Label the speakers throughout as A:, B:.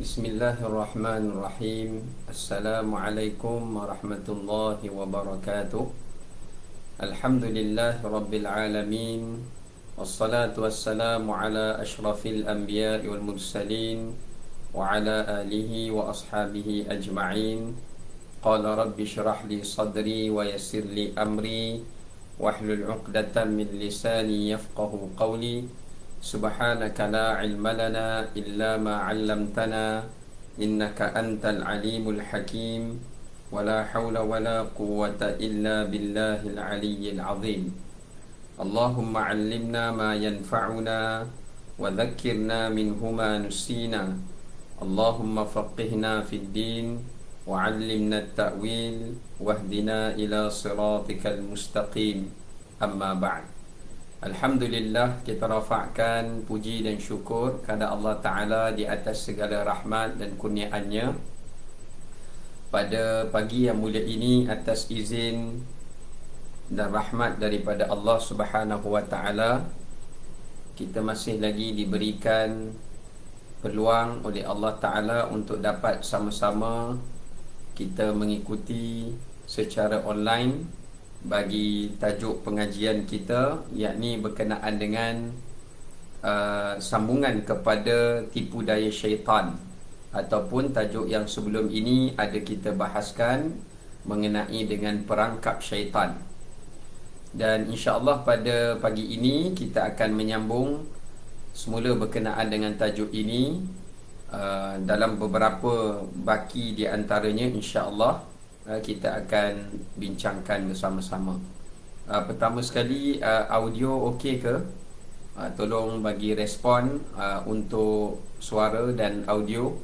A: Bismillahirrahmanirrahim. Assalamualaikum warahmatullahi wabarakatuh. Alhamdulillahi rabbil alamin. Wassalatu wassalamu ala ashrafil anbiya'i wal mursalin wa ala alihi wa ashabihi ajma'in. Qala rabbi syrah li sadri wa yassir li amri wahlul 'uqdatam min lisani yafqahu qawli. Subhanaka la ilma lana illa ma 'allamtana innaka antal alimul hakim wa la hawla wa la quwwata illa billahil aliyyil azim. Allahumma 'allimna ma yanfa'una wa dhakkirna minhu ma nusina. Allahumma faqihna fid din wa 'allimna at-ta'wil wahdina ila siratikal mustaqim. Amma ba'd. Alhamdulillah, kita rafa'kan puji dan syukur kepada Allah Ta'ala di atas segala rahmat dan kurniaannya. Pada pagi yang mulia ini, atas izin dan rahmat daripada Allah Subhanahu Wa Ta'ala, kita masih lagi diberikan peluang oleh Allah Ta'ala untuk dapat sama-sama kita mengikuti secara online bagi tajuk pengajian kita, yakni berkenaan dengan sambungan kepada tipu daya syaitan, ataupun tajuk yang sebelum ini ada kita bahaskan mengenai dengan perangkap syaitan. Dan insya-Allah pada pagi ini kita akan menyambung semula berkenaan dengan tajuk ini dalam beberapa baki di antaranya. insya-Allah kita akan bincangkan bersama-sama. Pertama sekali, audio okey ke? Tolong bagi respon untuk suara dan audio.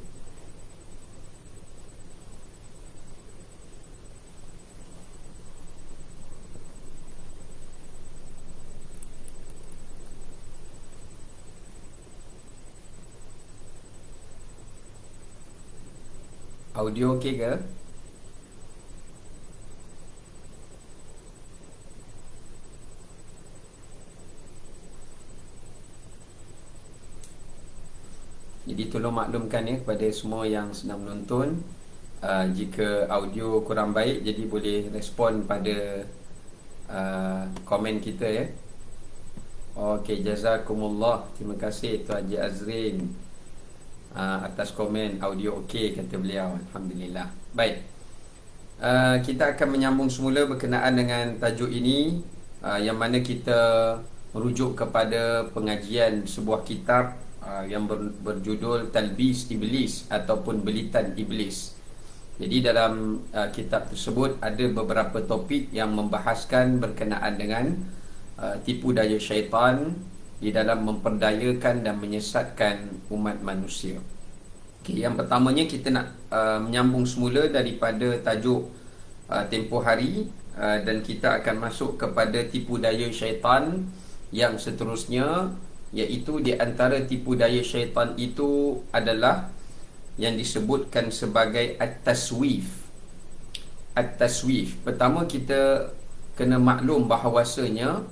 A: Audio okey ke? Jadi tolong maklumkan kepada semua yang sedang menonton, jika audio kurang baik, jadi boleh respon pada komen kita ya. Okey, jazakumullah. Terima kasih Tuan Haji Azrin atas komen. Audio okey kata beliau. Alhamdulillah. Baik. Kita akan menyambung semula berkenaan dengan tajuk ini, yang mana kita merujuk kepada pengajian sebuah kitab yang berjudul Talbis Iblis ataupun Belitan Iblis. Jadi dalam kitab tersebut ada beberapa topik yang membahaskan berkenaan dengan tipu daya syaitan di dalam memperdayakan dan menyesatkan umat manusia. Okay, yang pertamanya kita nak menyambung semula daripada tajuk tempoh hari, dan kita akan masuk kepada tipu daya syaitan yang seterusnya, iaitu di antara tipu daya syaitan itu adalah yang disebutkan sebagai at-taswif. At-taswif. Pertama kita kena maklum bahawasanya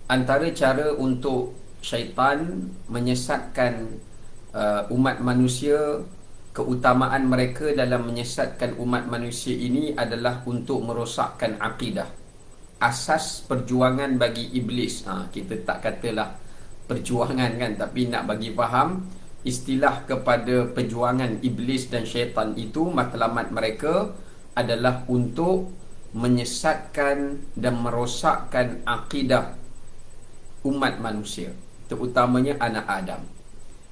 A: antara cara untuk syaitan menyesatkan umat manusia, keutamaan mereka dalam menyesatkan umat manusia ini adalah untuk merosakkan akidah. Asas perjuangan bagi iblis. Kita tak katalah perjuangan kan, tapi nak bagi faham istilah kepada perjuangan iblis dan syaitan itu, matlamat mereka adalah untuk menyesatkan dan merosakkan akidah umat manusia, terutamanya anak Adam.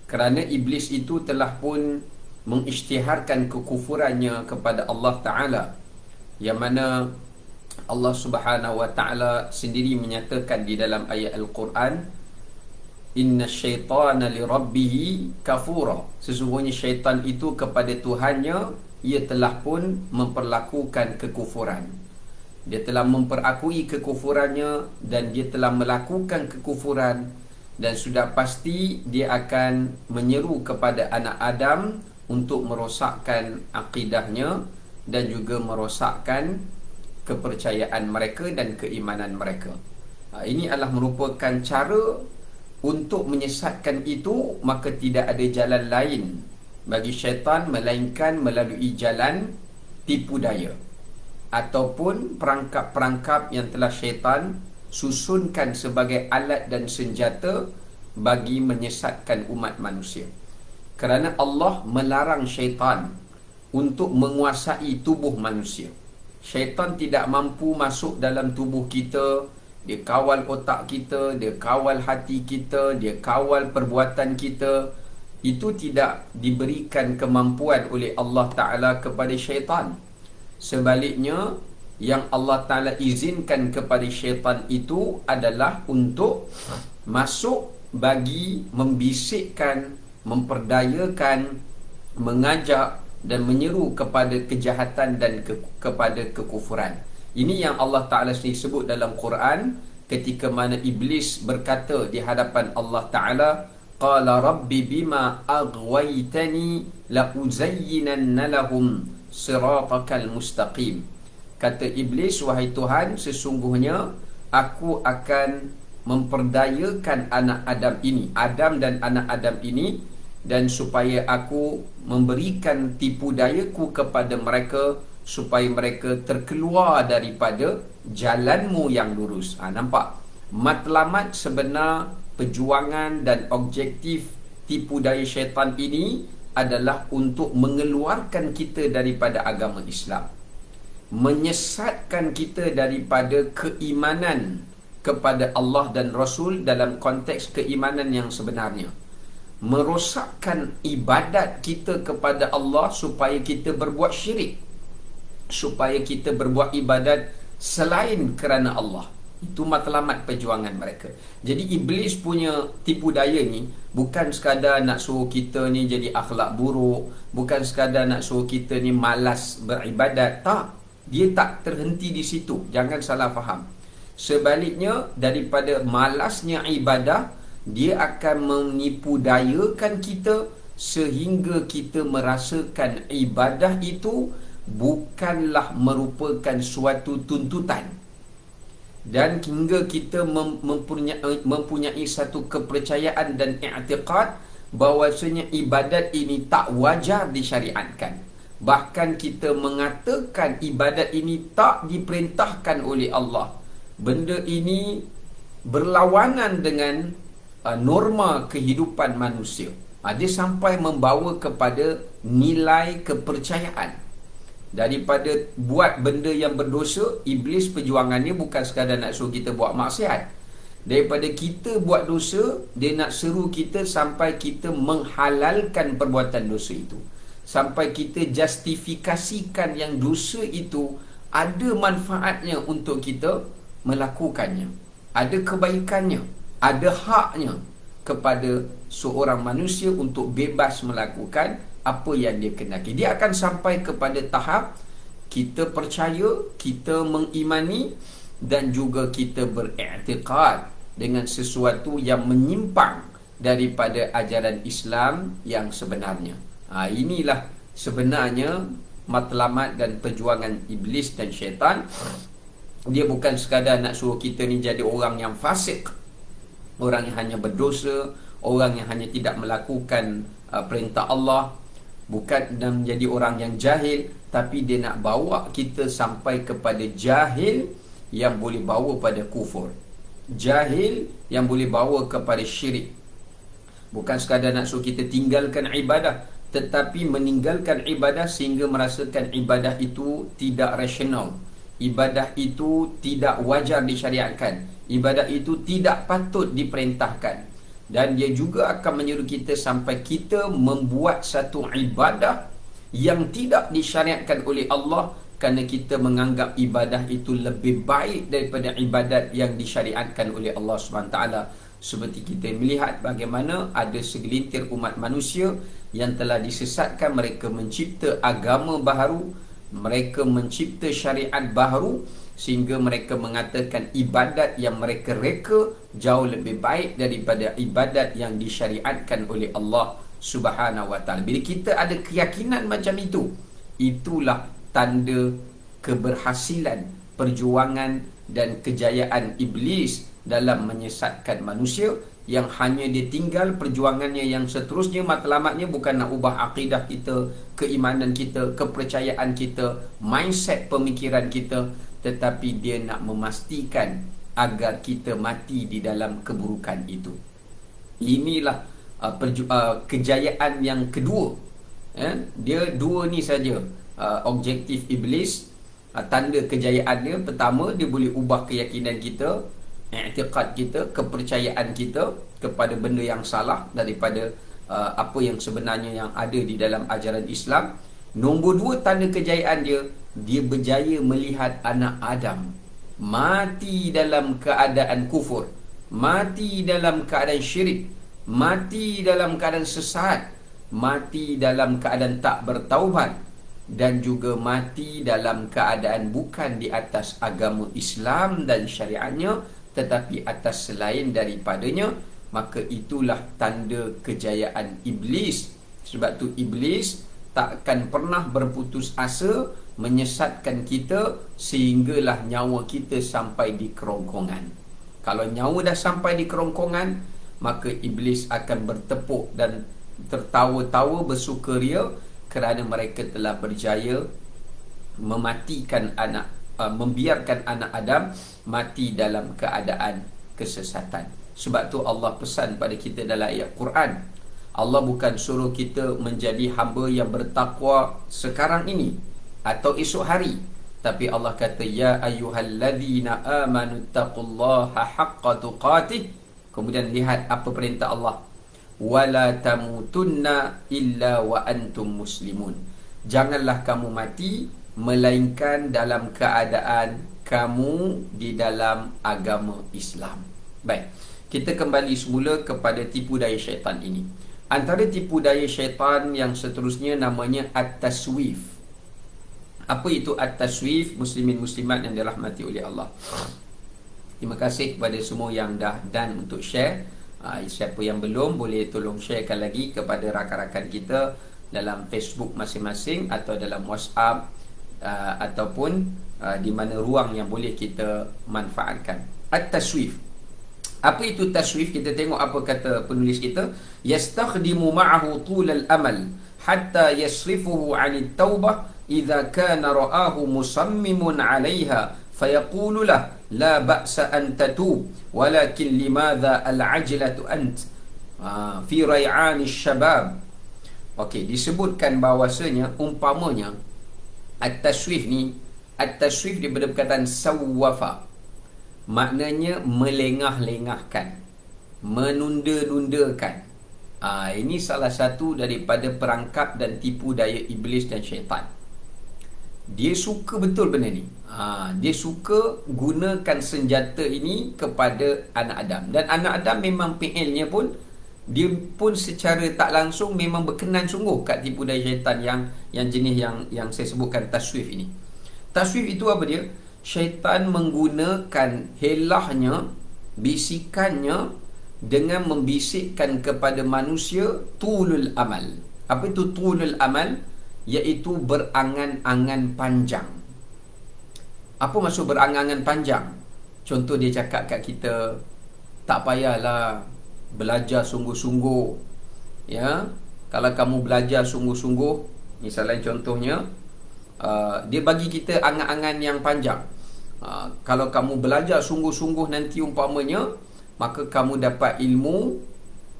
A: Kerana iblis itu telah pun mengisytiharkan kekufurannya kepada Allah Ta'ala, yang mana Allah Subhanahu Wa Ta'ala sendiri menyatakan di dalam ayat Al-Quran, Inna syaitana li rabbihi kafura. Sesungguhnya syaitan itu kepada Tuhannya, ia telah pun memperlakukan kekufuran. Dia telah memperakui kekufurannya dan dia telah melakukan kekufuran, dan sudah pasti dia akan menyeru kepada anak Adam untuk merosakkan akidahnya dan juga merosakkan kepercayaan mereka dan keimanan mereka. Ini adalah merupakan cara untuk menyesatkan itu, maka tidak ada jalan lain bagi syaitan melainkan melalui jalan tipu daya ataupun perangkap-perangkap yang telah syaitan susunkan sebagai alat dan senjata bagi menyesatkan umat manusia. Kerana Allah melarang syaitan untuk menguasai tubuh manusia. Syaitan tidak mampu masuk dalam tubuh kita. Dia kawal otak kita, dia kawal hati kita, dia kawal perbuatan kita. Itu tidak diberikan kemampuan oleh Allah Ta'ala kepada syaitan. Sebaliknya, yang Allah Ta'ala izinkan kepada syaitan itu adalah untuk masuk bagi membisikkan, memperdayakan, mengajak dan menyeru kepada kejahatan dan kepada kekufuran. Ini yang Allah Ta'ala sendiri sebut dalam Quran ketika mana Iblis berkata di hadapan Allah Ta'ala, Qala Rabbi bima aghwaytani la'uzayyinanna lahum siratakal mustaqim. Kata Iblis, wahai Tuhan, sesungguhnya aku akan memperdayakan anak Adam ini, Adam dan anak Adam ini, dan supaya aku memberikan tipu dayaku kepada mereka supaya mereka terkeluar daripada jalanmu yang lurus. Nampak? Matlamat sebenar perjuangan dan objektif tipu daya syaitan ini adalah untuk mengeluarkan kita daripada agama Islam, menyesatkan kita daripada keimanan kepada Allah dan Rasul dalam konteks keimanan yang sebenarnya, merosakkan ibadat kita kepada Allah supaya kita berbuat syirik, supaya kita berbuat ibadat selain kerana Allah. Itu matlamat perjuangan mereka. Jadi Iblis punya tipu daya ni bukan sekadar nak suruh kita ni jadi akhlak buruk, bukan sekadar nak suruh kita ni malas beribadat. Tak, dia tak terhenti di situ. Jangan salah faham. Sebaliknya, daripada malasnya ibadah, dia akan menipu dayakan kita sehingga kita merasakan ibadah itu bukanlah merupakan suatu tuntutan, dan hingga kita mempunyai satu kepercayaan dan i'tiqad bahawasanya ibadat ini tak wajar disyariatkan. Bahkan kita mengatakan ibadat ini tak diperintahkan oleh Allah. Benda ini berlawanan dengan norma kehidupan manusia. Dia sampai membawa kepada nilai kepercayaan. Daripada buat benda yang berdosa, Iblis perjuangannya bukan sekadar nak suruh kita buat maksiat. Daripada kita buat dosa, dia nak seru kita sampai kita menghalalkan perbuatan dosa itu, sampai kita justifikasikan yang dosa itu ada manfaatnya untuk kita melakukannya, ada kebaikannya, ada haknya kepada seorang manusia untuk bebas melakukan apa yang dia kenaki. Dia akan sampai kepada tahap kita percaya, kita mengimani dan juga kita beriktikad dengan sesuatu yang menyimpang daripada ajaran Islam yang sebenarnya. Inilah sebenarnya matlamat dan perjuangan Iblis dan syaitan. Dia bukan sekadar nak suruh kita ni jadi orang yang fasik, orang yang hanya berdosa, orang yang hanya tidak melakukan perintah Allah, bukan dan menjadi orang yang jahil, tapi dia nak bawa kita sampai kepada jahil yang boleh bawa pada kufur, jahil yang boleh bawa kepada syirik. Bukan sekadar nak suruh kita tinggalkan ibadah, tetapi meninggalkan ibadah sehingga merasakan ibadah itu tidak rasional, ibadah itu tidak wajar disyariatkan, ibadah itu tidak patut diperintahkan. Dan dia juga akan menyuruh kita sampai kita membuat satu ibadah yang tidak disyariatkan oleh Allah, kerana kita menganggap ibadah itu lebih baik daripada ibadat yang disyariatkan oleh Allah SWT. Seperti kita melihat bagaimana ada segelintir umat manusia yang telah disesatkan. Mereka mencipta agama baharu, mereka mencipta syariat baharu, sehingga mereka mengatakan ibadat yang mereka reka jauh lebih baik daripada ibadat yang disyariatkan oleh Allah Subhanahu wa ta'ala. Bila kita ada keyakinan macam itu, itulah tanda keberhasilan perjuangan dan kejayaan Iblis dalam menyesatkan manusia. yang hanya dia tinggal perjuangannya yang seterusnya matlamatnya bukan nak ubah akidah kita, keimanan kita, kepercayaan kita, mindset pemikiran kita, tetapi dia nak memastikan agar kita mati di dalam keburukan itu. Inilah kejayaan yang kedua. Dia dua ni saja objektif iblis. Tanda kejayaan dia, pertama, dia boleh ubah keyakinan kita, i'tiqad kita, kepercayaan kita kepada benda yang salah daripada apa yang sebenarnya yang ada di dalam ajaran Islam. Nombor dua tanda kejayaan dia, dia berjaya melihat anak Adam mati dalam keadaan kufur, mati dalam keadaan syirik, mati dalam keadaan sesat, mati dalam keadaan tak bertaubat, dan juga mati dalam keadaan bukan di atas agama Islam dan syariatnya, tetapi atas selain daripadanya. Maka itulah tanda kejayaan iblis. Sebab tu iblis tak akan pernah berputus asa menyesatkan kita sehinggalah nyawa kita sampai di kerongkongan. Kalau nyawa dah sampai di kerongkongan, maka iblis akan bertepuk dan tertawa-tawa bersukaria kerana mereka telah berjaya mematikan membiarkan anak Adam mati dalam keadaan kesesatan. Sebab tu Allah pesan pada kita dalam ayat Quran, Allah bukan suruh kita menjadi hamba yang bertakwa sekarang ini atau esok hari, tapi Allah kata, ya ayyuhalladzina amanu taqullaha haqqa tuqatih. Kemudian lihat apa perintah Allah, wala tamutunna illa wa antum muslimun. Janganlah kamu mati melainkan dalam keadaan kamu di dalam agama Islam. Baik, kita kembali semula kepada tipu daya syaitan ini. Antara tipu daya syaitan yang seterusnya namanya at-taswif. Apa itu at-taswif? Muslimin muslimat yang dirahmati oleh Allah, terima kasih kepada semua yang dah dan untuk share. Siapa yang belum, boleh tolong sharekan lagi kepada rakan-rakan kita dalam Facebook masing-masing atau dalam WhatsApp, ataupun di mana ruang yang boleh kita manfaatkan. At-taswif. Apa itu taswif? Kita tengok apa kata penulis kita. Yastakhdimu ma'ahu tulal amal hatta yasrifuhu 'anit taubah idza kana ra'ahu musammimun 'alayha fayaqulu lah la ba'sa an tatub walakin limadha al-'ajlatu ant fi ray'an asy-syabab. Okey, disebutkan bahawasanya umpamanya at-taswif ni, at-taswif daripada perkataan sawwafa, maknanya melengah-lengahkan, menunda-nundakan. Ini salah satu daripada perangkap dan tipu daya iblis dan syaitan. Dia suka betul benda ni. Dia suka gunakan senjata ini kepada anak Adam. Dan anak Adam memang PL-nya pun, dia pun secara tak langsung memang berkenan sungguh kat tipu daya syaitan yang jenis yang saya sebutkan taswif ini. Taswif itu apa dia? Syaitan menggunakan helahnya, bisikannya dengan membisikkan kepada manusia tulul amal. Apa itu tulul amal? Iaitu berangan-angan panjang. Apa maksud berangan-angan panjang? Contoh dia cakap kat kita, tak payahlah belajar sungguh-sungguh. Ya, kalau kamu belajar sungguh-sungguh, misalnya contohnya, dia bagi kita angan-angan yang panjang. Kalau kamu belajar sungguh-sungguh nanti umpamanya, maka kamu dapat ilmu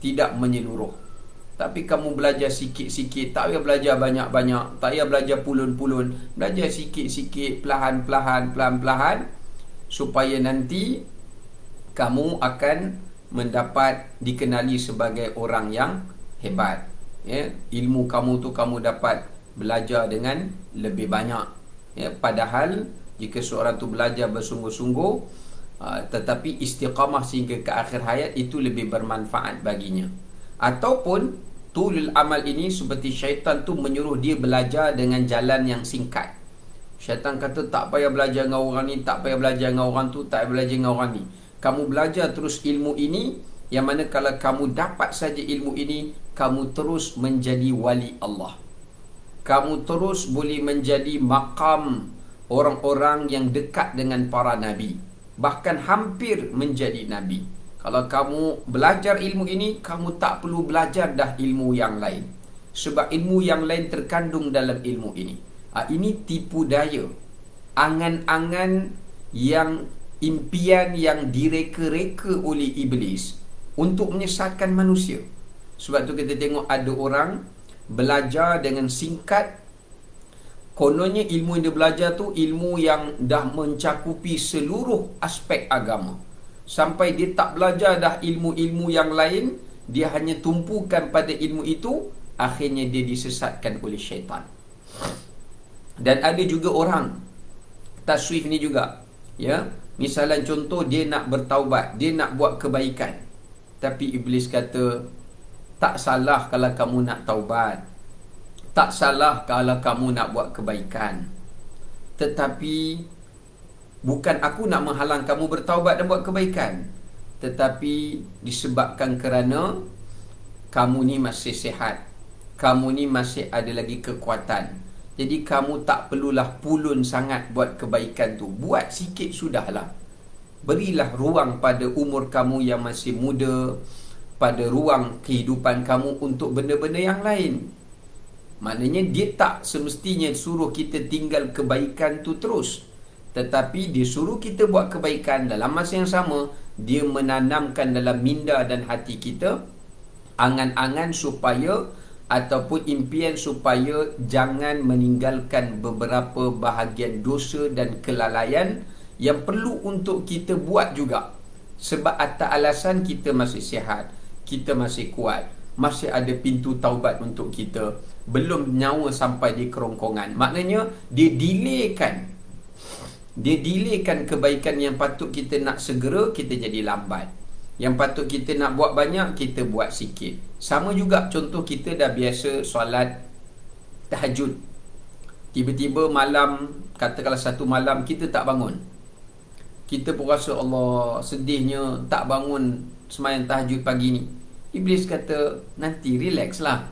A: tidak menyeluruh. Tapi kamu belajar sikit-sikit, tak payah belajar banyak-banyak, tak payah belajar pulun-pulun, belajar sikit-sikit, pelan-pelan, supaya nanti kamu akan mendapat dikenali sebagai orang yang hebat. Ya, ilmu kamu tu kamu dapat belajar dengan lebih banyak. Ya, padahal jika seorang tu belajar bersungguh-sungguh, tetapi istiqamah sehingga ke akhir hayat, itu lebih bermanfaat baginya. Ataupun tulul amal ini seperti syaitan tu menyuruh dia belajar dengan jalan yang singkat. Syaitan kata tak payah belajar dengan orang ni, tak payah belajar dengan orang tu, tak payah belajar dengan orang ni. Kamu belajar terus ilmu ini, yang mana kalau kamu dapat saja ilmu ini, kamu terus menjadi wali Allah. Kamu terus boleh menjadi maqam orang-orang yang dekat dengan para nabi, bahkan hampir menjadi nabi. Kalau kamu belajar ilmu ini, kamu tak perlu belajar dah ilmu yang lain. Sebab ilmu yang lain terkandung dalam ilmu ini. Ini tipu daya. Angan-angan yang impian yang direka-reka oleh iblis untuk menyesatkan manusia. Sebab tu kita tengok ada orang belajar dengan singkat. Kononnya ilmu yang dia belajar tu ilmu yang dah mencakupi seluruh aspek agama. Sampai dia tak belajar dah ilmu-ilmu yang lain, dia hanya tumpukan pada ilmu itu, akhirnya dia disesatkan oleh syaitan. Dan ada juga orang taswif ni juga, ya. Misalnya contoh, dia nak bertaubat, dia nak buat kebaikan, tapi iblis kata, tak salah kalau kamu nak taubat, tak salah kalau kamu nak buat kebaikan, tetapi bukan aku nak menghalang kamu bertaubat dan buat kebaikan, tetapi disebabkan kerana kamu ni masih sihat, kamu ni masih ada lagi kekuatan, jadi kamu tak perlulah pulun sangat buat kebaikan tu. Buat sikit sudahlah. Berilah ruang pada umur kamu yang masih muda, pada ruang kehidupan kamu untuk benda-benda yang lain. Maknanya dia tak semestinya suruh kita tinggal kebaikan tu terus, tetapi dia suruh kita buat kebaikan. Dalam masa yang sama, dia menanamkan dalam minda dan hati kita angan-angan supaya, ataupun impian supaya jangan meninggalkan beberapa bahagian dosa dan kelalaian yang perlu untuk kita buat juga. Sebab atas alasan kita masih sihat, kita masih kuat, masih ada pintu taubat untuk kita, belum nyawa sampai di kerongkongan. Maknanya dia delaykan kebaikan yang patut kita nak segera, kita jadi lambat. Yang patut kita nak buat banyak, kita buat sikit. Sama juga contoh, kita dah biasa solat tahajud, tiba-tiba malam, katakanlah satu malam kita tak bangun, kita pun rasa Allah sedihnya tak bangun sembahyang tahajud pagi ni. Iblis kata, nanti relax lah,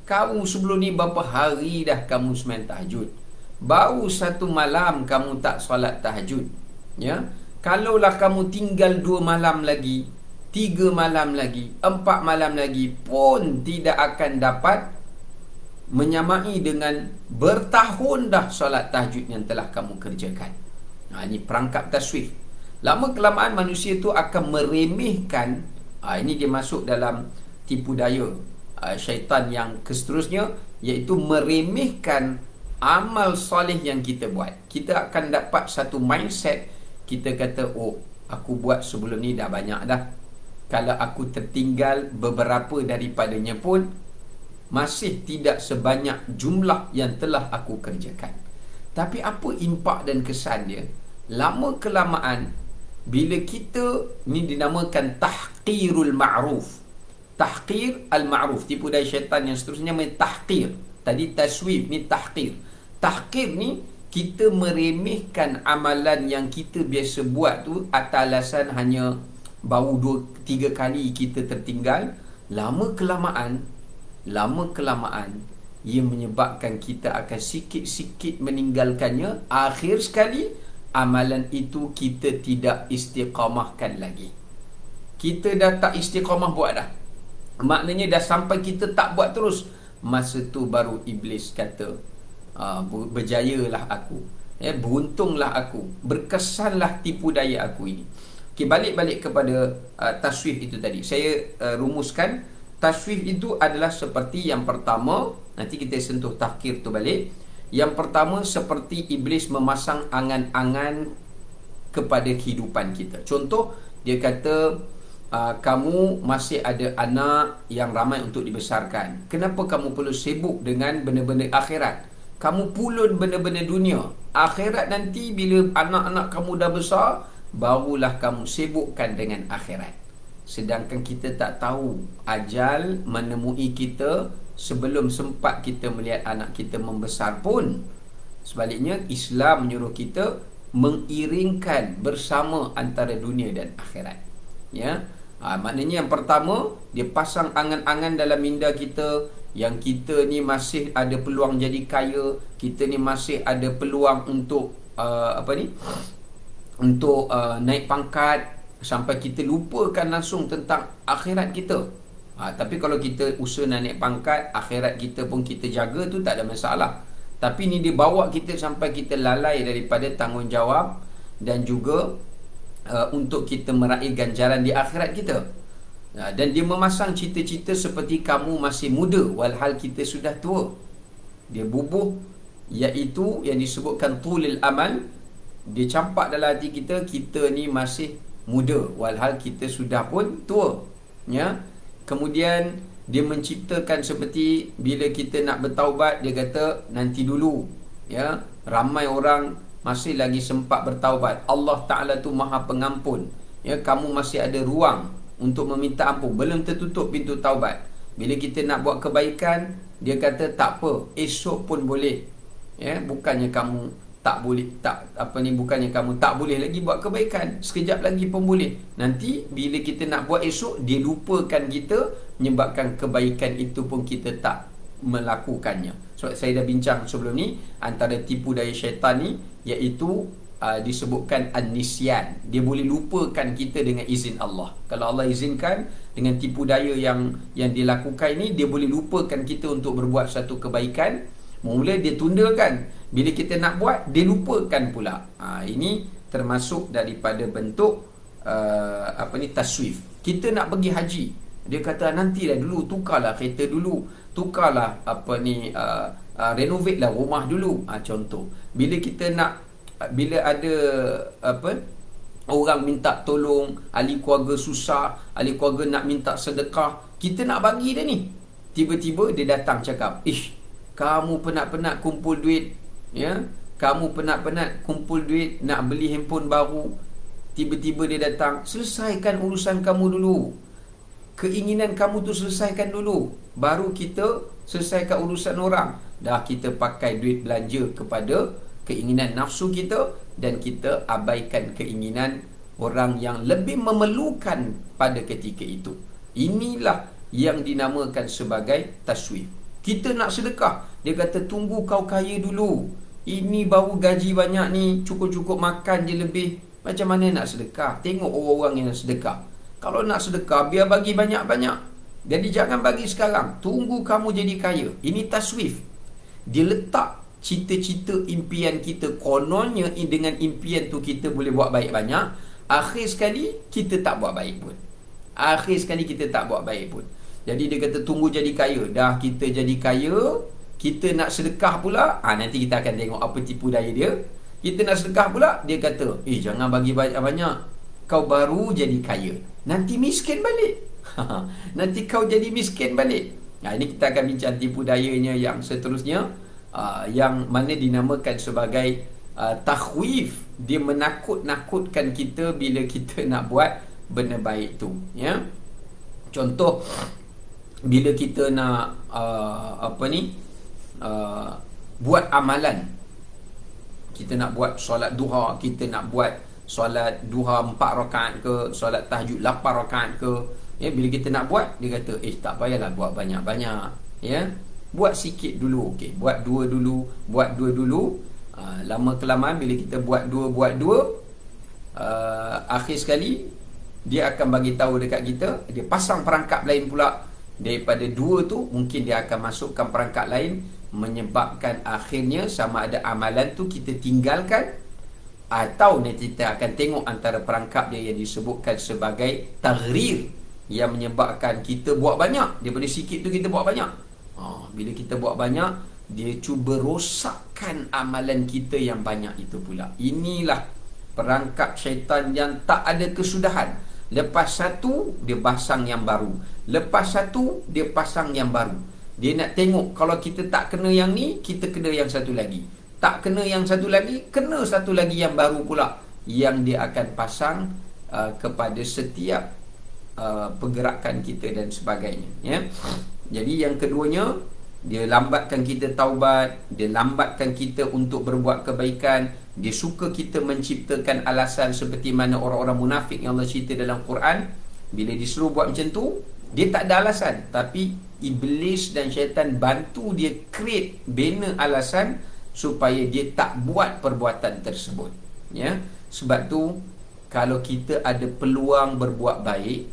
A: kamu sebelum ni berapa hari dah kamu sembahyang tahajud, baru satu malam kamu tak solat tahajud, ya. Kalaulah kamu tinggal 2 malam lagi, 3 malam lagi, 4 malam lagi pun tidak akan dapat menyamai dengan bertahun dah solat tahajud yang telah kamu kerjakan. Ini perangkap taswif. Lama kelamaan manusia tu akan meremehkan. Ini dia masuk dalam tipu daya syaitan yang seterusnya, iaitu meremehkan amal soleh yang kita buat. Kita akan dapat satu mindset, kita kata, oh, aku buat sebelum ni dah banyak dah, kalau aku tertinggal beberapa daripadanya pun masih tidak sebanyak jumlah yang telah aku kerjakan. Tapi apa impak dan kesan dia? Lama kelamaan, bila kita, ni dinamakan tahqirul ma'ruf, tahqir al-ma'ruf, tipu daya syaitan yang seterusnya tahqir. Tadi taswif, ni tahqir. Tahqir ni kita meremehkan amalan yang kita biasa buat tu atas alasan hanya baru 2-3 kali kita tertinggal. Lama kelamaan ia menyebabkan kita akan sikit-sikit meninggalkannya. Akhir sekali amalan itu kita tidak istiqamahkan lagi. Kita dah tak istiqamah buat dah, maknanya dah sampai kita tak buat terus. Masa tu baru iblis kata, berjayalah aku, beruntunglah aku, berkesanlah tipu daya aku ini. Okay, balik kepada taswif itu tadi. Saya rumuskan, taswif itu adalah seperti yang pertama, nanti kita sentuh tahqir tu balik. Yang pertama, seperti iblis memasang angan-angan kepada kehidupan kita. Contoh, dia kata, kamu masih ada anak yang ramai untuk dibesarkan, kenapa kamu perlu sibuk dengan benda-benda akhirat? Kamu pulun benda-benda dunia. Akhirat nanti bila anak-anak kamu dah besar, barulah kamu sibukkan dengan akhirat. Sedangkan kita tak tahu ajal menemui kita sebelum sempat kita melihat anak kita membesar pun. Sebaliknya, Islam menyuruh kita mengiringkan bersama antara dunia dan akhirat, ya. Maknanya yang pertama, dia pasang angan-angan dalam minda kita yang kita ni masih ada peluang jadi kaya, kita ni masih ada peluang untuk untuk naik pangkat, sampai kita lupakan langsung tentang akhirat kita. Tapi kalau kita usaha nak naik pangkat, akhirat kita pun kita jaga, tu tak ada masalah. Tapi ni dia bawa kita sampai kita lalai daripada tanggungjawab dan juga untuk kita meraih ganjaran di akhirat kita. Dan dia memasang cita-cita seperti kamu masih muda walhal kita sudah tua. Dia bubuh, iaitu yang disebutkan tulil amal. Dia campak dalam hati kita, kita ni masih muda walhal kita sudah pun tua, ya. Kemudian dia menciptakan seperti bila kita nak bertaubat, dia kata nanti dulu, ya. Ramai orang masih lagi sempat bertaubat. Allah Ta'ala tu Maha Pengampun, ya. Kamu masih ada ruang untuk meminta ampun, belum tertutup pintu taubat. Bila kita nak buat kebaikan, dia kata tak apa, esok pun boleh, ya. Bukannya kamu tak boleh, bukannya kamu tak boleh lagi buat kebaikan, sekejap lagi pun boleh. Nanti bila kita nak buat esok, dia lupakan kita, menyebabkan kebaikan itu pun kita tak melakukannya. So saya dah bincang sebelum ni, antara tipu daya syaitan ni, iaitu disebutkan an-nisyan. Dia boleh lupakan kita dengan izin Allah. Kalau Allah izinkan, dengan tipu daya yang dilakukan ni, dia boleh lupakan kita untuk berbuat satu kebaikan. Mula dia tundakan, bila kita nak buat, dia lupakan pula. Ini termasuk daripada bentuk taswif. Kita nak pergi haji, dia kata nantilah dulu, tukarlah kereta dulu, tukarlah renovate lah rumah dulu. Contoh, bila kita nak, bila ada orang minta tolong, ahli keluarga susah, ahli keluarga nak minta sedekah, kita nak bagi dia ni, tiba-tiba dia datang cakap, kamu penat-penat kumpul duit, ya, kamu penat-penat kumpul duit nak beli handphone baru. Tiba-tiba dia datang, selesaikan urusan kamu dulu, keinginan kamu tu selesaikan dulu, baru kita selesaikan urusan orang. Dah kita pakai duit belanja kepada keinginan nafsu kita, dan kita abaikan keinginan orang yang lebih memerlukan pada ketika itu. Inilah yang dinamakan sebagai taswif. Kita nak sedekah, dia kata tunggu kau kaya dulu, ini baru gaji banyak ni, cukup-cukup makan je lebih, macam mana nak sedekah? Tengok orang-orang yang sedekah. Kalau nak sedekah, biar bagi banyak-banyak. Jadi jangan bagi sekarang, tunggu kamu jadi kaya. Ini taswif. Dia letak cita-cita impian kita, kononnya dengan impian tu kita boleh buat baik banyak, akhir sekali kita tak buat baik pun. Jadi dia kata tunggu jadi kaya. Dah kita jadi kaya, kita nak sedekah pula, nanti kita akan tengok apa tipu daya dia. Kita nak sedekah pula, dia kata jangan bagi banyak-banyak, kau baru jadi kaya, nanti miskin balik. Nanti kau jadi miskin balik. Ini kita akan bincang tipu dayanya yang seterusnya, yang mana dinamakan sebagai takhwif. Dia menakut-nakutkan kita bila kita nak buat benda baik tu, ya. Contoh, bila kita nak buat amalan, kita nak buat solat duha, kita nak buat solat duha 4 rakaat ke, solat tahajud 8 rakaat ke, ya, bila kita nak buat, dia kata tak payahlah buat banyak-banyak, ya, buat sikit dulu, okey, buat dua dulu. Lama kelamaan bila kita buat dua, akhir sekali dia akan bagi tahu dekat kita, dia pasang perangkap lain pula. Daripada dua tu, mungkin dia akan masukkan perangkap lain, menyebabkan akhirnya sama ada amalan tu kita tinggalkan, atau nanti kita akan tengok antara perangkap dia yang disebutkan sebagai taghrir, yang menyebabkan kita buat banyak, daripada sikit tu kita buat banyak. Bila kita buat banyak, dia cuba rosakkan amalan kita yang banyak itu pula. Inilah perangkap syaitan yang tak ada kesudahan. Lepas satu, dia pasang yang baru. Lepas satu, dia pasang yang baru. Dia nak tengok, kalau kita tak kena yang ni, kita kena yang satu lagi. Tak kena yang satu lagi, kena satu lagi yang baru pula, yang dia akan pasang kepada setiap pergerakan kita dan sebagainya, ya. Jadi yang keduanya, dia lambatkan kita taubat, dia lambatkan kita untuk berbuat kebaikan. Dia suka kita menciptakan alasan seperti mana orang-orang munafik yang Allah cerita dalam Quran. Bila disuruh buat macam tu, dia tak ada alasan, tapi iblis dan syaitan bantu dia create, bina alasan supaya dia tak buat perbuatan tersebut, ya. Sebab tu kalau kita ada peluang berbuat baik,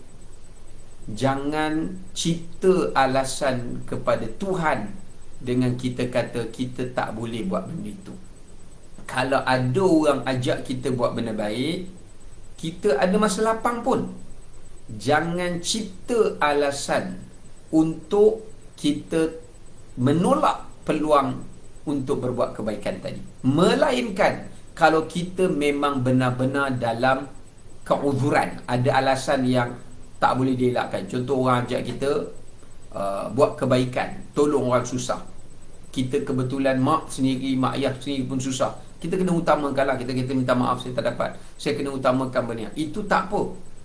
A: jangan cipta alasan kepada Tuhan dengan kita kata kita tak boleh buat benda itu. Kalau ada orang ajak kita buat benda baik, kita ada masa lapang pun, jangan cipta alasan untuk kita menolak peluang untuk berbuat kebaikan tadi. Melainkan kalau kita memang benar-benar dalam keuzuran, ada alasan yang tak boleh dielakkan. Contoh, orang ajak kita buat kebaikan, tolong orang susah. Kita kebetulan mak sendiri, mak ayah sendiri pun susah. Kita kena utamakan lah. Kita minta maaf, saya tak dapat, saya kena utamakan benda. Itu tak apa.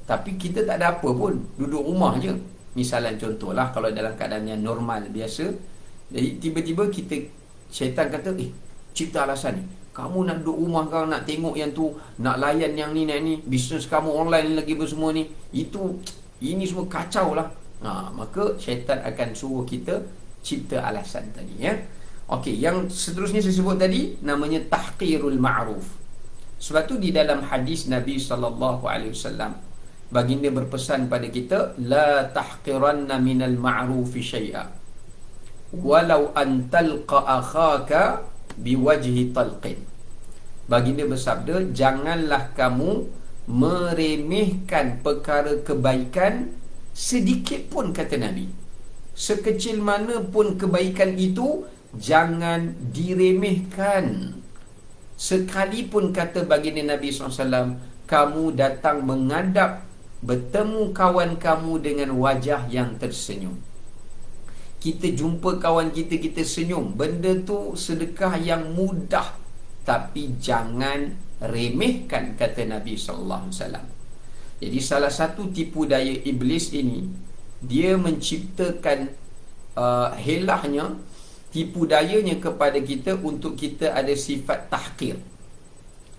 A: Tapi kita tak ada apa pun, duduk rumah je. Misalan contohlah, kalau dalam keadaan yang normal, biasa. Jadi tiba-tiba kita, syaitan kata, cipta alasan ni. Kamu nak duduk rumah, kau nak tengok yang tu, nak layan yang ni, nak ni, bisnes kamu online lagi semua ni. Ini semua kacau lah. Maka syaitan akan suruh kita cipta alasan tadi, ya. Okey, yang seterusnya saya sebut tadi namanya tahqirul ma'ruf. Sebab tu di dalam hadis Nabi SAW, baginda berpesan pada kita, la tahqiranna minal ma'rufi syai'a walau an talqa akhaka biwajhi talqin. Baginda bersabda, janganlah kamu meremehkan perkara kebaikan sedikit pun, kata Nabi. Sekecil mana pun kebaikan itu, jangan diremehkan. Sekalipun, kata baginda Nabi SAW, kamu datang menghadap bertemu kawan kamu dengan wajah yang tersenyum. Kita jumpa kawan kita, kita senyum. Benda tu sedekah yang mudah, tapi jangan remehkan, kata Nabi SAW. Jadi salah satu tipu daya iblis ini, dia menciptakan helahnya, tipu dayanya kepada kita untuk kita ada sifat tahqir.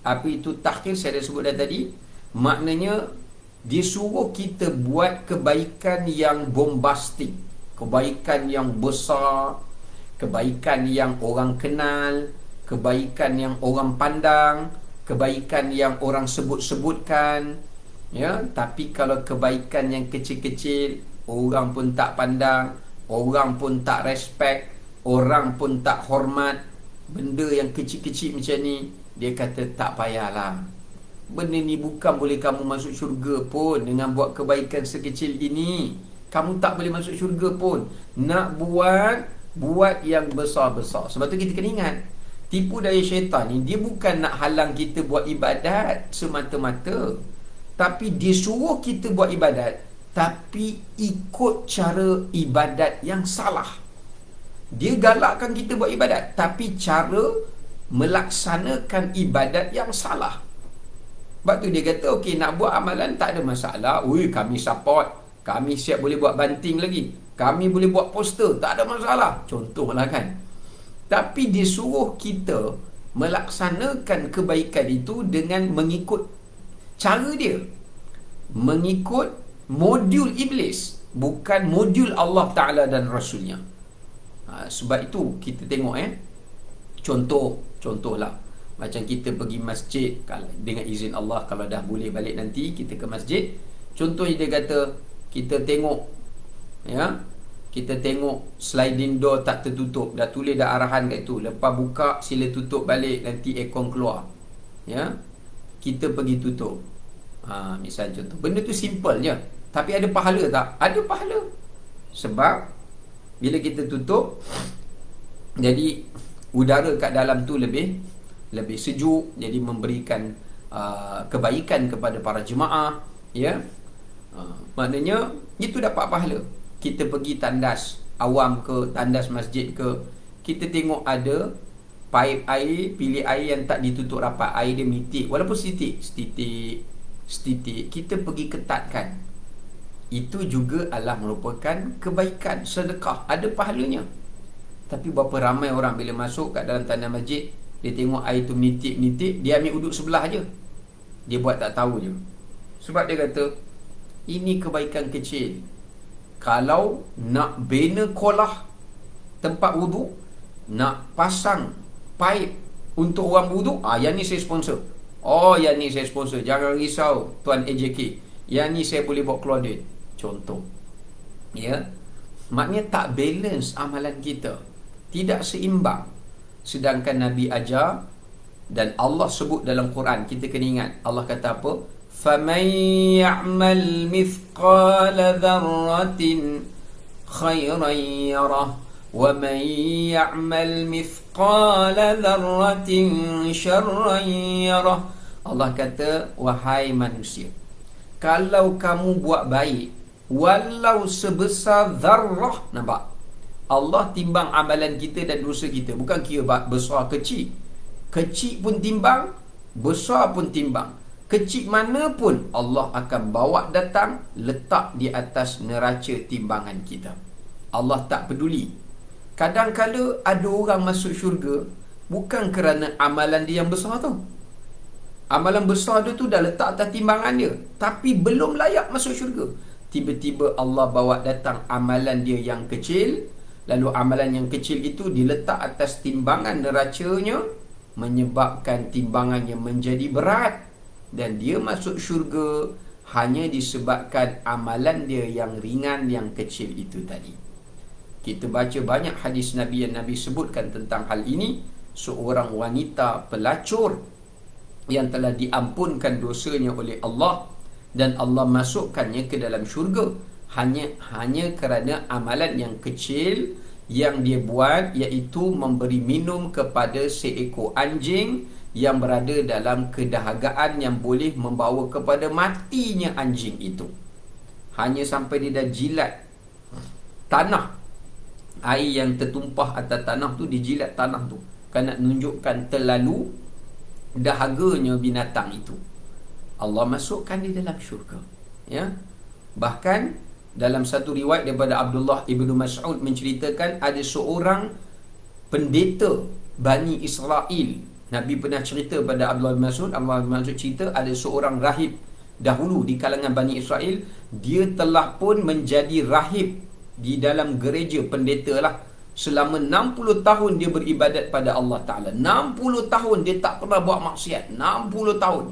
A: Apa itu tahqir? Saya dah sebut dah tadi. Maknanya dia suruh kita buat kebaikan yang bombastik, kebaikan yang besar, kebaikan yang orang kenal, kebaikan yang orang pandang, kebaikan yang orang sebut-sebutkan, ya. Tapi kalau kebaikan yang kecil-kecil, orang pun tak pandang, orang pun tak respect, orang pun tak hormat, benda yang kecil-kecil macam ni, dia kata tak payahlah. Benda ni bukan boleh kamu masuk syurga pun dengan buat kebaikan sekecil ini. Kamu tak boleh masuk syurga pun. Nak buat yang besar-besar. Sebab tu kita kena ingat, tipu daya syaitan ni, dia bukan nak halang kita buat ibadat semata-mata, tapi dia suruh kita buat ibadat, tapi ikut cara ibadat yang salah. Dia galakkan kita buat ibadat, tapi cara melaksanakan ibadat yang salah. Sebab tu dia kata, okey, nak buat amalan tak ada masalah. Kami support, kami siap boleh buat banting lagi, kami boleh buat poster, tak ada masalah. Contohlah kan. Tapi dia suruh kita melaksanakan kebaikan itu dengan mengikut cara dia, mengikut modul iblis, bukan modul Allah Ta'ala dan Rasulnya. Sebab itu kita tengok contohlah, macam kita pergi masjid, dengan izin Allah, kalau dah boleh balik nanti kita ke masjid. Contohnya dia kata, kita tengok sliding door tak tertutup, dah tulis dah arahan kat tu, lepas buka sila tutup balik, nanti aircon keluar, ya. Kita pergi tutup. Misal contoh, benda tu simple je, tapi ada pahala tak? Ada pahala. Sebab bila kita tutup, jadi udara kat dalam tu lebih sejuk, jadi memberikan kebaikan kepada para jemaah, ya. Maknanya itu dapat pahala. Kita pergi tandas awam ke, tandas masjid ke, kita tengok ada paip air, pilih air yang tak ditutup rapat, air dia mitik, walaupun setitik, kita pergi ketatkan. Itu juga adalah merupakan kebaikan, sedekah, ada pahalanya. Tapi berapa ramai orang bila masuk kat dalam tandas masjid, dia tengok air tu mitik, dia ambil uduk sebelah je, dia buat tak tahu je. Sebab dia kata, ini kebaikan kecil. Kalau nak bina kolah tempat wuduk, nak pasang paip untuk orang wuduk, yang ni saya sponsor. Oh, yang ni saya sponsor, jangan risau Tuan AJK, yang ni saya boleh bawa keluar duit. Contoh, ya, maknanya tak balance amalan kita, tidak seimbang. Sedangkan Nabi ajar dan Allah sebut dalam Quran, kita kena ingat, Allah kata apa? فَمَنْ يَعْمَلْ مِثْقَالَ ذَرَّةٍ خَيْرًا يَرَهُ وَمَنْ يَعْمَلْ مِثْقَالَ ذَرَّةٍ شَرًّا يَرَهُ. Allah kata, wahai manusia, kalau kamu buat baik walau sebesar zarrah, nampak? Allah timbang amalan kita dan dosa kita, bukan kira besar kecil. Kecil pun timbang, besar pun timbang. Kecil mana pun Allah akan bawa datang, letak di atas neraca timbangan kita. Allah tak peduli. Kadang-kala ada orang masuk syurga bukan kerana amalan dia yang besar tu. Amalan besar dia tu dah letak atas timbangan dia, tapi belum layak masuk syurga. Tiba-tiba Allah bawa datang amalan dia yang kecil, lalu amalan yang kecil itu diletak atas timbangan neracanya, menyebabkan timbangannya menjadi berat, dan dia masuk syurga hanya disebabkan amalan dia yang ringan, yang kecil itu tadi. Kita baca banyak hadis Nabi yang Nabi sebutkan tentang hal ini. Seorang wanita pelacur yang telah diampunkan dosanya oleh Allah, dan Allah masukkannya ke dalam syurga hanya kerana amalan yang kecil yang dia buat, iaitu memberi minum kepada seekor anjing yang berada dalam kedahagaan yang boleh membawa kepada matinya anjing itu. Hanya sampai dia dah jilat tanah, air yang tertumpah atas tanah tu, dijilat tanah tu, kan nak menunjukkan terlalu dahaganya binatang itu. Allah masukkan di dalam syurga, ya. Bahkan dalam satu riwayat daripada Abdullah ibnu Mas'ud menceritakan, ada seorang pendeta Bani Israel. Nabi pernah cerita pada Abdullah bin Mas'ud, Abdullah bin Mas'ud cerita ada seorang rahib dahulu di kalangan Bani Israel. Dia telah pun menjadi rahib di dalam gereja, pendeta lah, selama 60 tahun dia beribadat pada Allah Ta'ala. 60 tahun dia tak pernah buat maksiat. 60 tahun,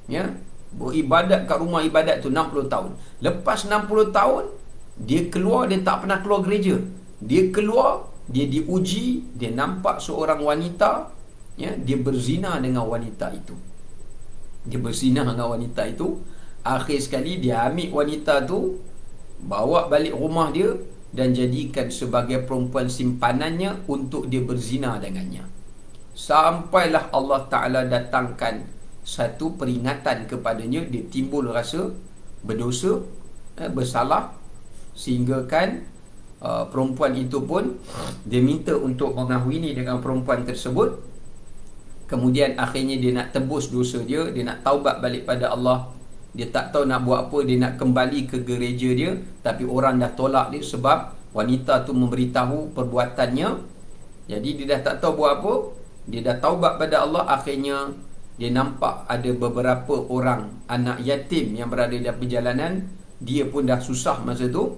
A: ya, beribadat kat rumah ibadat tu 60 tahun. Lepas 60 tahun dia keluar, dia tak pernah keluar gereja. Dia keluar, dia diuji, dia nampak seorang wanita, ya, dia berzina dengan wanita itu. Dia berzina dengan wanita itu. Akhir sekali dia ambil wanita tu, bawa balik rumah dia dan jadikan sebagai perempuan simpanannya untuk dia berzina dengannya. Sampailah Allah Ta'ala datangkan satu peringatan kepadanya, dia timbul rasa berdosa, bersalah, sehingga kan perempuan itu pun dia minta untuk mengahwini dengan perempuan tersebut. Kemudian akhirnya dia nak tebus dosa dia, dia nak taubat balik pada Allah. Dia tak tahu nak buat apa, dia nak kembali ke gereja dia, tapi orang dah tolak dia sebab wanita tu memberitahu perbuatannya. Jadi dia dah tak tahu buat apa, dia dah taubat pada Allah. Akhirnya dia nampak ada beberapa orang anak yatim yang berada dalam perjalanan. Dia pun dah susah masa tu.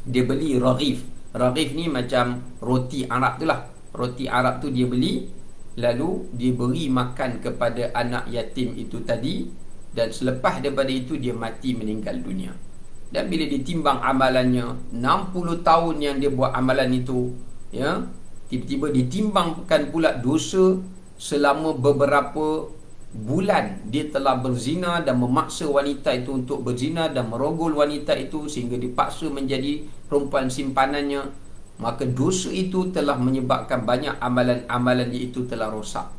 A: Dia beli raghif. Raghif ni macam roti Arab tu lah. Roti Arab tu dia beli, lalu dia beri makan kepada anak yatim itu tadi. Dan selepas daripada itu dia mati, meninggal dunia. Dan bila ditimbang amalannya, 60 tahun yang dia buat amalan itu, ya, tiba-tiba ditimbangkan pula dosa selama beberapa bulan dia telah berzina dan memaksa wanita itu untuk berzina dan merogol wanita itu sehingga dipaksa menjadi perempuan simpanannya. Maka dosa itu telah menyebabkan banyak amalan-amalan dia itu telah rosak.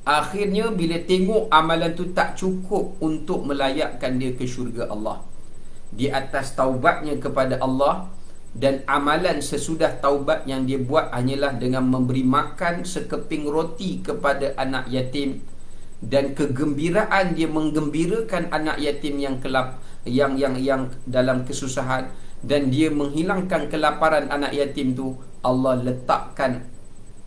A: Akhirnya bila tengok amalan tu tak cukup untuk melayakkan dia ke syurga Allah, di atas taubatnya kepada Allah dan amalan sesudah taubat yang dia buat hanyalah dengan memberi makan sekeping roti kepada anak yatim, dan kegembiraan dia menggembirakan anak yatim yang dalam kesusahan, dan dia menghilangkan kelaparan anak yatim tu, Allah letakkan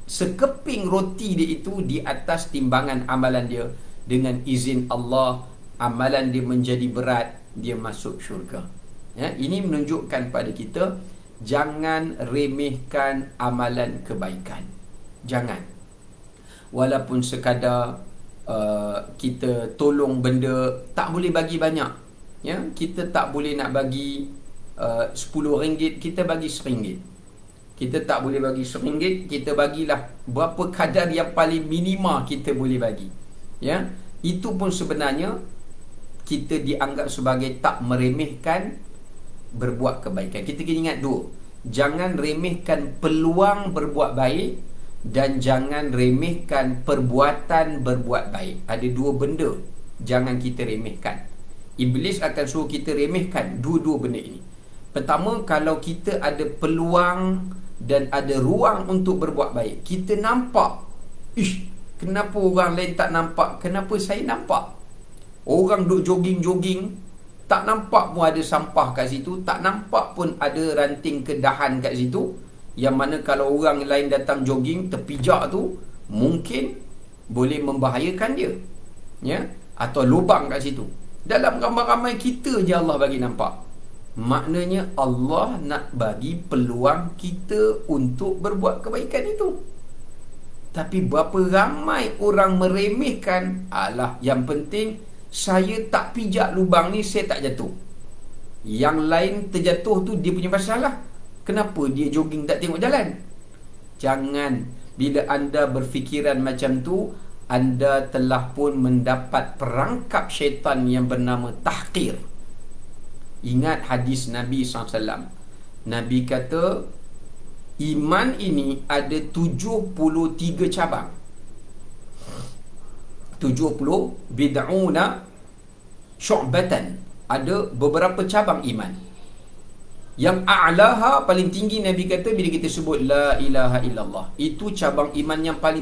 A: sekeping roti dia itu di atas timbangan amalan dia. Dengan izin Allah, amalan dia menjadi berat, dia masuk syurga, ya. Ini menunjukkan pada kita, jangan remehkan amalan kebaikan. Jangan. Walaupun sekadar kita tolong benda, tak boleh bagi banyak, ya. Kita tak boleh nak bagi RM10, kita bagi RM1. Kita tak boleh bagi RM1, kita bagilah berapa kadar yang paling minima kita boleh bagi, ya. Itu pun sebenarnya kita dianggap sebagai tak meremehkan berbuat kebaikan. Kita kena ingat dua, jangan remehkan peluang berbuat baik dan jangan remehkan perbuatan berbuat baik. Ada dua benda jangan kita remehkan. Iblis akan suruh kita remehkan dua-dua benda ini. Pertama, kalau kita ada peluang dan ada ruang untuk berbuat baik, kita nampak, kenapa orang lain tak nampak, kenapa saya nampak? Orang duk jogging-jogging, tak nampak pun ada sampah kat situ, tak nampak pun ada ranting kedahan kat situ, yang mana kalau orang lain datang jogging, terpijak tu mungkin boleh membahayakan dia, ya, atau lubang kat situ. Dalam ramai-ramai kita je Allah bagi nampak. Maknanya Allah nak bagi peluang kita untuk berbuat kebaikan itu. Tapi berapa ramai orang meremehkan, alah, yang penting saya tak pijak lubang ni, saya tak jatuh. Yang lain terjatuh tu dia punya masalah. Kenapa dia jogging tak tengok jalan? Jangan. Bila anda berfikiran macam tu, anda telah pun mendapat perangkap syaitan yang bernama tahqir. Ingat hadis Nabi SAW. Nabi kata, iman ini ada 73 cabang. 70 bid'una syu'batan. Ada beberapa cabang iman. Yang a'laha, paling tinggi, Nabi kata bila kita sebut la ilaha illallah, itu cabang iman yang paling